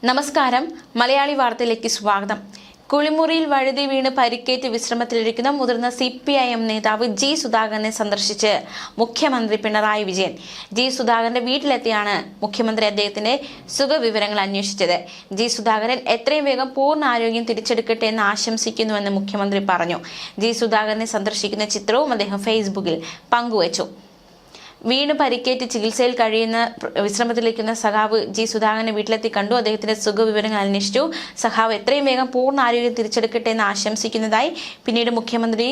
നമസ്കാരം. മലയാളി വാർത്തയിലേക്ക് സ്വാഗതം. കുളിമുറിയിൽ വഴുതി വീണ് പരിക്കേറ്റ് വിശ്രമത്തിലിരിക്കുന്ന മുതിർന്ന CPIM നേതാവ് ജി സുധാകരനെ സന്ദർശിച്ച് മുഖ്യമന്ത്രി പിണറായി വിജയൻ. ജി സുധാകരന്റെ വീട്ടിലെത്തിയാണ് മുഖ്യമന്ത്രി അദ്ദേഹത്തിന്റെ സുഖവിവരങ്ങൾ അന്വേഷിച്ചത്. ജി സുധാകരൻ എത്രയും വേഗം പൂർണ്ണ ആരോഗ്യം തിരിച്ചെടുക്കട്ടെ എന്ന് ആശംസിക്കുന്നുവെന്ന് മുഖ്യമന്ത്രി പറഞ്ഞു. ജി സുധാകരനെ സന്ദർശിക്കുന്ന ചിത്രവും അദ്ദേഹം ഫേസ്ബുക്കിൽ പങ്കുവച്ചു. വീണ് പരിക്കേറ്റ് ചികിത്സയിൽ കഴിയുന്ന വിശ്രമത്തിലിരിക്കുന്ന സഖാവ് ജി സുധാകരനെ വീട്ടിലെത്തി കണ്ടു. അദ്ദേഹത്തിന്റെ സുഖവിവരങ്ങൾ അന്വേഷിച്ചു. സഖാവ് എത്രയും വേഗം പൂർണ്ണ ആരോഗ്യം തിരിച്ചെടുക്കട്ടെ എന്ന് ആശംസിക്കുന്നതായി പിന്നീട് മുഖ്യമന്ത്രി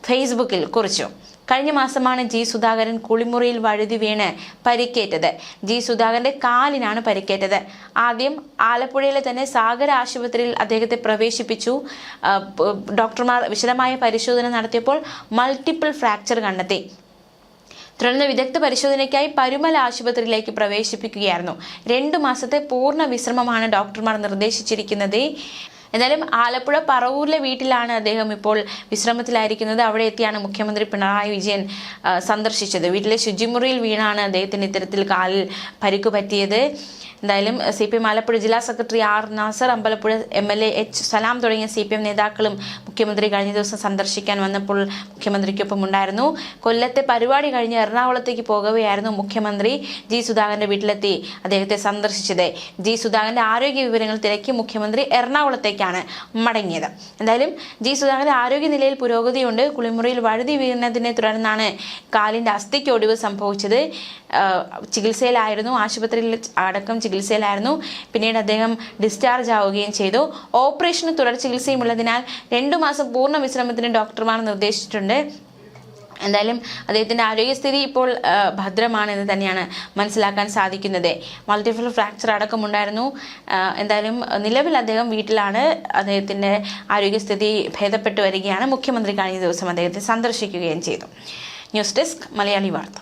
ഫേസ്ബുക്കിൽ കുറിച്ചു. കഴിഞ്ഞ മാസമാണ് ജി സുധാകരൻ കുളിമുറിയിൽ വഴുതി വീണ് പരിക്കേറ്റത്. ജി സുധാകരന്റെ കാലിനാണ് പരിക്കേറ്റത്. ആദ്യം ആലപ്പുഴയിലെ തന്നെ സാഗര ആശുപത്രിയിൽ അദ്ദേഹത്തെ പ്രവേശിപ്പിച്ചു. ഡോക്ടർമാർ വിശദമായ പരിശോധന നടത്തിയപ്പോൾ മൾട്ടിപ്പിൾ ഫ്രാക്ചർ കണ്ടെത്തി. തുടർന്ന് വിദഗ്ധ പരിശോധനയ്ക്കായി പരുമല ആശുപത്രിയിലേക്ക് പ്രവേശിപ്പിക്കുകയായിരുന്നു. 2 മാസത്തെ പൂർണ്ണ വിശ്രമമാണ് ഡോക്ടർമാർ നിർദ്ദേശിച്ചിരിക്കുന്നത്. എന്തായാലും ആലപ്പുഴ പറവൂരിലെ വീട്ടിലാണ് അദ്ദേഹം ഇപ്പോൾ വിശ്രമത്തിലായിരിക്കുന്നത്. അവിടെ എത്തിയാണ് മുഖ്യമന്ത്രി പിണറായി വിജയൻ സന്ദർശിച്ചത്. വീട്ടിലെ ശുചിമുറിയിൽ വീണാണ് അദ്ദേഹത്തിന് ഇത്തരത്തിൽ കാലിൽ പരിക്കു പറ്റിയത്. എന്തായാലും CPM ആലപ്പുഴ ജില്ലാ secretary R Nasar, Ambalappuzha MLA H Salam തുടങ്ങിയ CPM നേതാക്കളും മുഖ്യമന്ത്രി കഴിഞ്ഞ ദിവസം സന്ദർശിക്കാൻ വന്നപ്പോൾ മുഖ്യമന്ത്രിക്കൊപ്പം ഉണ്ടായിരുന്നു. കൊല്ലത്തെ പരിപാടി കഴിഞ്ഞ് എറണാകുളത്തേക്ക് പോകവെയായിരുന്നു മുഖ്യമന്ത്രി ജി സുധാകരന്റെ വീട്ടിലെത്തി അദ്ദേഹത്തെ സന്ദർശിച്ചത്. ജി സുധാകരന്റെ ആരോഗ്യ വിവരങ്ങൾ തിരക്കി മുഖ്യമന്ത്രി എറണാകുളത്തേക്കാണ് മടങ്ങിയത്. എന്തായാലും ജി സുധാകരന്റെ ആരോഗ്യനിലയിൽ പുരോഗതിയുണ്ട്. കുളിമുറിയിൽ വഴുതി വീഴുന്നതിനെ തുടർന്നാണ് കാലിന്റെ അസ്ഥിക്ക് ഒടിവ് സംഭവിച്ചത്. ചികിത്സയിലായിരുന്നു, ആശുപത്രിയിൽ അടക്കം ചികിത്സയിലായിരുന്നു. പിന്നീട് അദ്ദേഹം ഡിസ്ചാർജ് ആവുകയും ചെയ്തു. ഓപ്പറേഷന് തുടർ ചികിത്സയും ഉള്ളതിനാൽ 2 മാസം പൂർണ്ണ വിശ്രമത്തിന് ഡോക്ടർമാർ നിർദ്ദേശിച്ചിട്ടുണ്ട്. എന്തായാലും അദ്ദേഹത്തിന്റെ ആരോഗ്യസ്ഥിതി ഇപ്പോൾ ഭദ്രമാണെന്ന് തന്നെയാണ് മനസ്സിലാക്കാൻ സാധിക്കുന്നത്. മൾട്ടിപ്പിൾ ഫ്രാക്ചർ അടക്കമുണ്ടായിരുന്നു. എന്തായാലും നിലവിൽ അദ്ദേഹം വീട്ടിലാണ്. അദ്ദേഹത്തിന്റെ ആരോഗ്യസ്ഥിതി ഭേദപ്പെട്ടു വരികയാണ്. മുഖ്യമന്ത്രി കഴിഞ്ഞ ദിവസം അദ്ദേഹത്തെ സന്ദർശിക്കുകയും ചെയ്തു. ന്യൂസ് ഡെസ്ക് മലയാളി വാർത്ത.